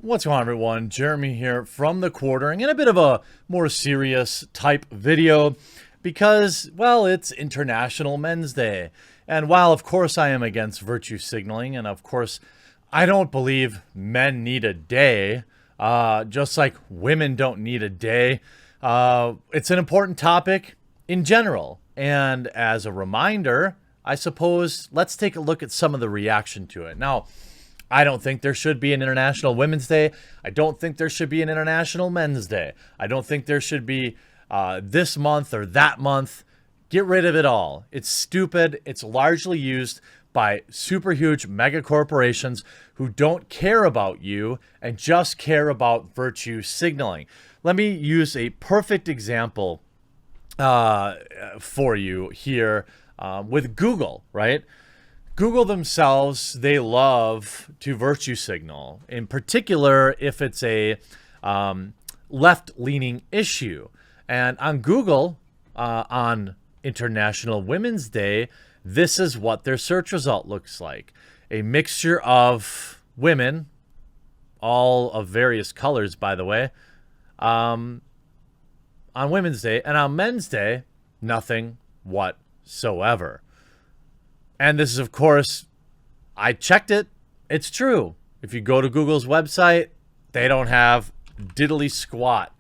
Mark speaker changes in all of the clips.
Speaker 1: What's going on, everyone? Jeremy here from The Quartering in a bit of a more serious type video because, well, it's International Men's Day. And while, of course, I am against virtue signaling, and of course, I don't believe men need a day, just like women don't need a day, it's an important topic in general. And as a reminder, I suppose, let's take a look at some of the reaction to it. Now, I don't think there should be an International Women's Day. I don't think there should be an International Men's Day. I don't think there should be this month or that month. Get rid of it all. It's stupid. It's largely used by super huge mega corporations who don't care about you and just care about virtue signaling. Let me use a perfect example for you here with Google, right? Google themselves, they love to virtue signal, in particular if it's a left-leaning issue. And on Google, on International Women's Day, this is what their search result looks like. A mixture of women, all of various colors, by the way, on Women's Day. And on Men's Day, nothing whatsoever. And this is, of course, I checked it. It's true. If you go to Google's website, they don't have diddly squat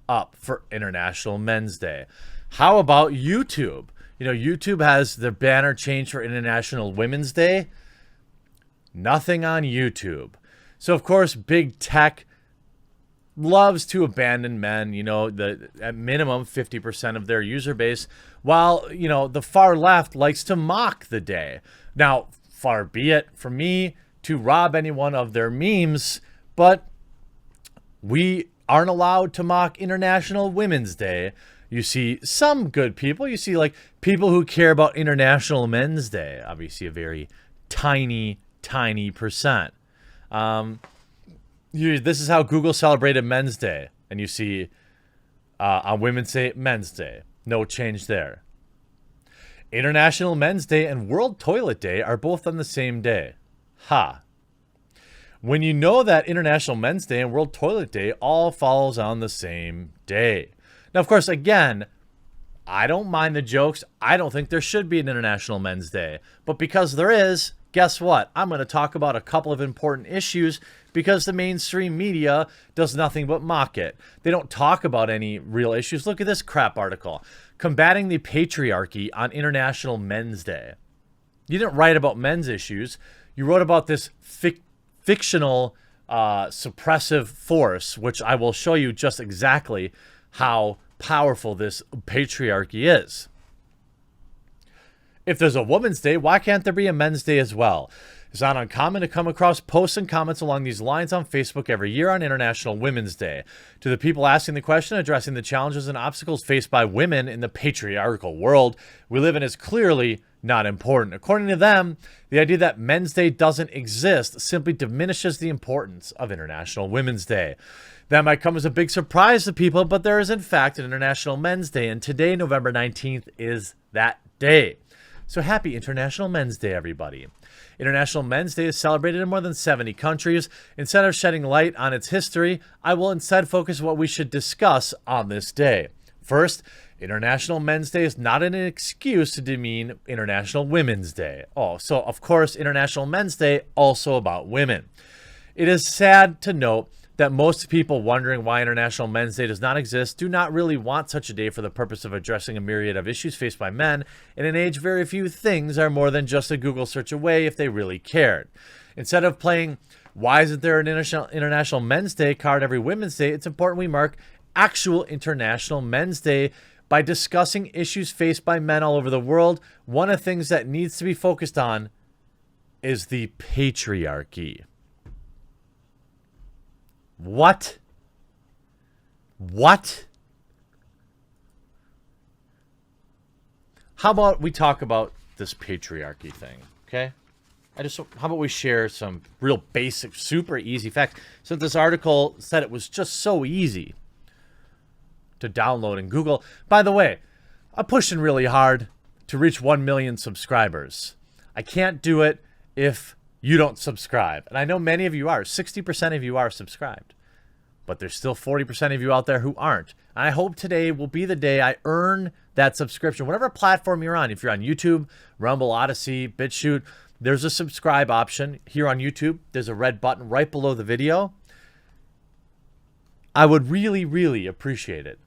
Speaker 1: up for International Men's Day. How about YouTube? You know, YouTube has their banner changed for International Women's Day. Nothing on YouTube. So, of course, big tech loves to abandon men, you know, at minimum 50% of their user base, while, you know, the far left likes to mock the day. Now, far be it from me to rob anyone of their memes, but we aren't allowed to mock International Women's Day. You see some good people, you see like people who care about International Men's Day, obviously a very tiny percent. This is how Google celebrated Men's Day. And you see on Women's Day, Men's Day. No change there. International Men's Day and World Toilet Day are both on the same day. Ha. When you know that International Men's Day and World Toilet Day all falls on the same day. Now, of course, again, I don't mind the jokes. I don't think there should be an International Men's Day. But because there is, guess what? I'm going to talk about a couple of important issues because the mainstream media does nothing but mock it. They don't talk about any real issues. Look at this crap article. Combating the patriarchy on International Men's Day. You didn't write about men's issues. You wrote about this fictional suppressive force, which I will show you just exactly how powerful this patriarchy is. If there's a Women's Day, why can't there be a Men's Day as well? It's not uncommon to come across posts and comments along these lines on Facebook every year on International Women's Day. To the people asking the question, addressing the challenges and obstacles faced by women in the patriarchal world we live in is clearly not important. According to them, the idea that Men's Day doesn't exist simply diminishes the importance of International Women's Day. That might come as a big surprise to people, but there is in fact an International Men's Day, and today, November 19th, is that day. So happy International Men's Day, everybody. International Men's Day is celebrated in more than 70 countries. Instead of shedding light on its history, I will instead focus on what we should discuss on this day. First, International Men's Day is not an excuse to demean International Women's Day. Oh, so of course, International Men's Day also about women. It is sad to note that most people wondering why International Men's Day does not exist do not really want such a day for the purpose of addressing a myriad of issues faced by men. In an age, very few things are more than just a Google search away if they really cared. Instead of playing, why isn't there an International Men's Day card every Women's Day, it's important we mark actual International Men's Day by discussing issues faced by men all over the world. One of the things that needs to be focused on is the patriarchy. What? What? How about we talk about this patriarchy thing, okay? How about we share some real basic, super easy facts? So this article said it was just so easy to download in Google. By the way, I'm pushing really hard to reach 1 million subscribers. I can't do it if you don't subscribe. And I know many of you are. 60% of you are subscribed. But there's still 40% of you out there who aren't. And I hope today will be the day I earn that subscription. Whatever platform you're on. If you're on YouTube, Rumble, Odyssey, BitChute, there's a subscribe option. Here on YouTube, there's a red button right below the video. I would really, really appreciate it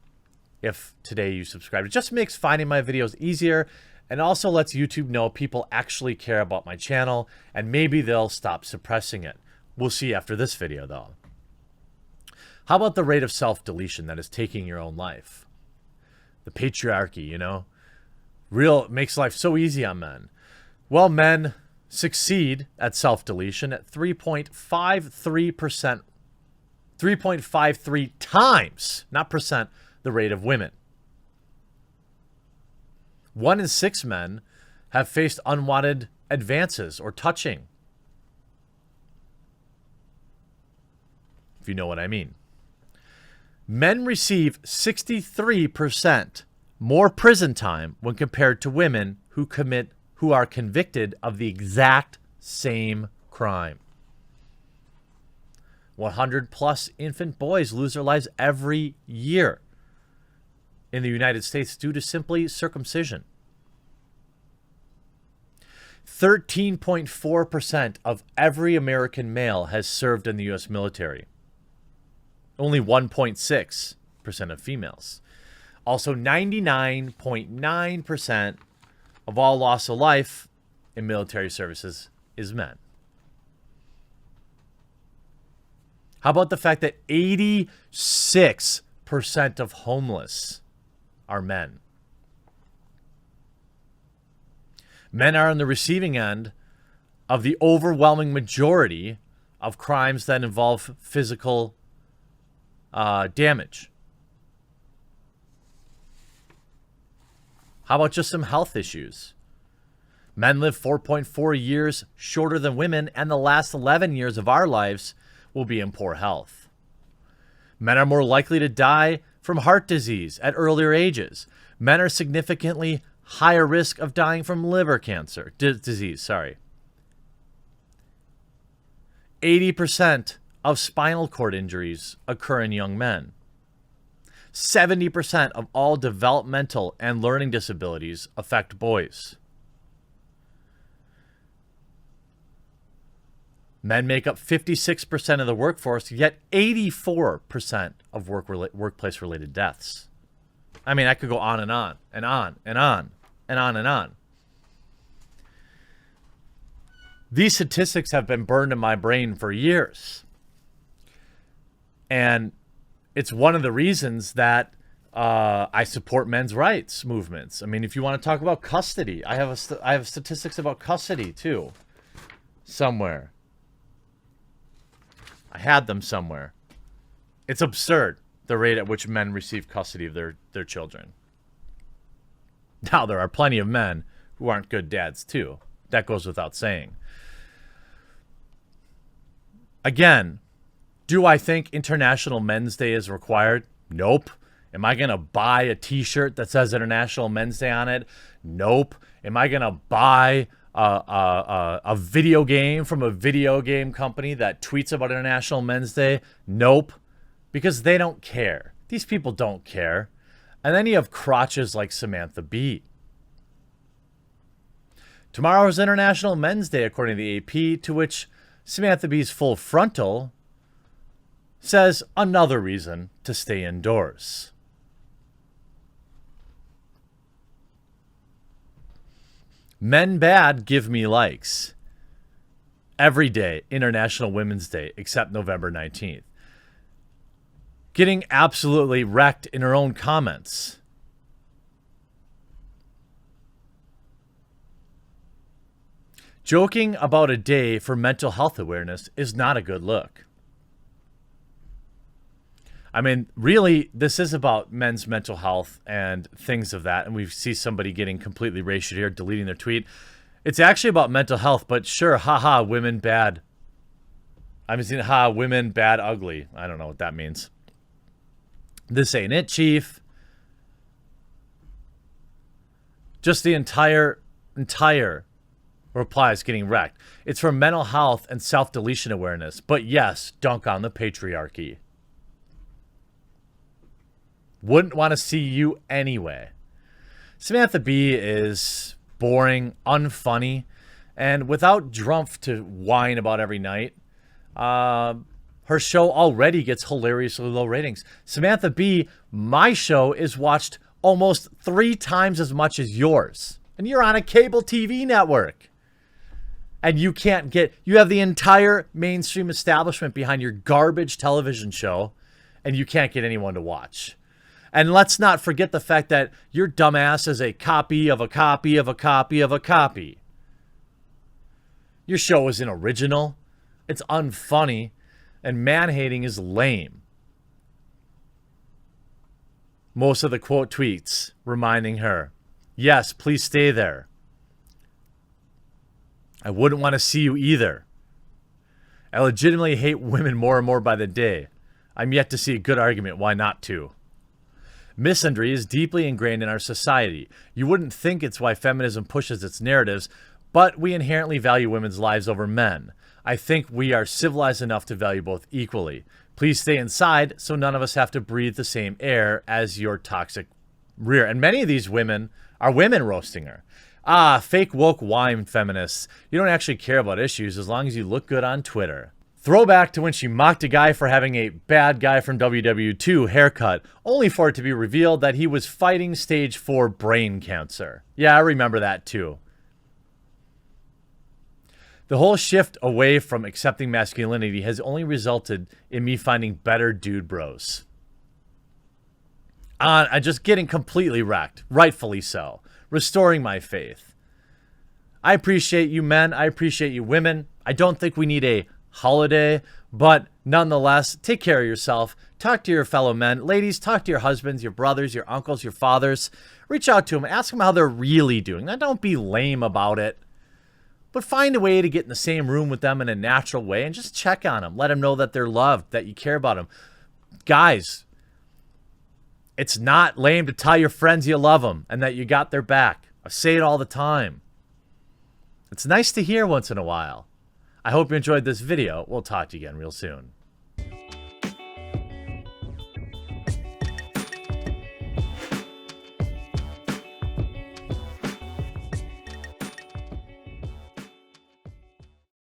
Speaker 1: if today you subscribe. It just makes finding my videos easier and also lets YouTube know people actually care about my channel, and maybe they'll stop suppressing it. We'll see after this video, though. How about the rate of self-deletion that is taking your own life? The patriarchy, you know? Makes life so easy on men. Well, men succeed at self-deletion at 3.53%. 3.53 times, not percent, the rate of women. 1 in 6 men have faced unwanted advances or touching. If you know what I mean. Men receive 63% more prison time when compared to women who are convicted of the exact same crime. 100 plus infant boys lose their lives every year in the United States due to simply circumcision. 13.4% of every American male has served in the U.S. military. Only 1.6% of females. Also, 99.9% of all loss of life in military services is men. How about the fact that 86% of homeless are men? Men are on the receiving end of the overwhelming majority of crimes that involve physical damage. How about just some health issues? Men live 4.4 years shorter than women, and the last 11 years of our lives will be in poor health. Men are more likely to die from heart disease at earlier ages. Men are significantly higher risk of dying from liver cancer disease. 80% of spinal cord injuries occur in young men. 70% of all developmental and learning disabilities affect boys. Men make up 56% of the workforce, yet 84% of workplace-related deaths. I mean, I could go on and on and on and on and on and on. These statistics have been burned in my brain for years. And it's one of the reasons that I support men's rights movements. I mean, if you want to talk about custody, I have statistics about custody too, somewhere. I had them somewhere. It's absurd, the rate at which men receive custody of their children. Now, there are plenty of men who aren't good dads too. That goes without saying. Again, do I think International Men's Day is required? Nope. Am I going to buy a t-shirt that says International Men's Day on it? Nope. Am I going to buy a video game from a video game company that tweets about International Men's Day? Nope. Because they don't care. These people don't care. And then you have crotches like Samantha Bee. Tomorrow is International Men's Day, according to the AP, to which Samantha Bee's full frontal says another reason to stay indoors. Men bad give me likes. Every day, International Women's Day, except November 19th. Getting absolutely wrecked in her own comments. Joking about a day for mental health awareness is not a good look. I mean, really, this is about men's mental health and things of that. And we see somebody getting completely racial here, deleting their tweet. It's actually about mental health, but sure, haha, women bad. I'm saying, women bad, ugly. I don't know what that means. This ain't it, Chief. Just the entire replies getting wrecked. It's for mental health and self-deletion awareness. But yes, dunk on the patriarchy. Wouldn't want to see you anyway. Samantha B is boring, unfunny, and without Drumpf to whine about every night, her show already gets hilariously low ratings. Samantha B, my show is watched almost 3 times as much as yours. And you're on a cable TV network. And you can't get, you have the entire mainstream establishment behind your garbage television show, and you can't get anyone to watch. And let's not forget the fact that your dumbass is a copy of a copy of a copy of a copy. Your show isn't original. It's unfunny. And man-hating is lame. Most of the quote tweets reminding her, yes, please stay there. I wouldn't want to see you either. I legitimately hate women more and more by the day. I'm yet to see a good argument why not to. Misandry is deeply ingrained in our society. You wouldn't think it's why feminism pushes its narratives, but we inherently value women's lives over men. I think we are civilized enough to value both equally. Please stay inside so none of us have to breathe the same air as your toxic rear. And many of these women are women roasting her. Ah, fake woke wine feminists. You don't actually care about issues as long as you look good on Twitter. Throwback to when she mocked a guy for having a bad guy from WW2 haircut, only for it to be revealed that he was fighting stage 4 brain cancer. Yeah, I remember that too. The whole shift away from accepting masculinity has only resulted in me finding better dude bros. I'm just getting completely wrecked, rightfully so. Restoring my faith. I appreciate you men, I appreciate you women. I don't think we need a holiday, but nonetheless, take care of yourself. Talk to your fellow men. Ladies, talk to your husbands, your brothers, your uncles, your fathers. Reach out to them. Ask them how they're really doing. Now, don't be lame about it, but find a way to get in the same room with them in a natural way and just check on them. Let them know that they're loved, that you care about them. Guys, it's not lame to tell your friends you love them and that you got their back. I say it all the time. It's nice to hear once in a while. I hope you enjoyed this video. We'll talk to you again real soon.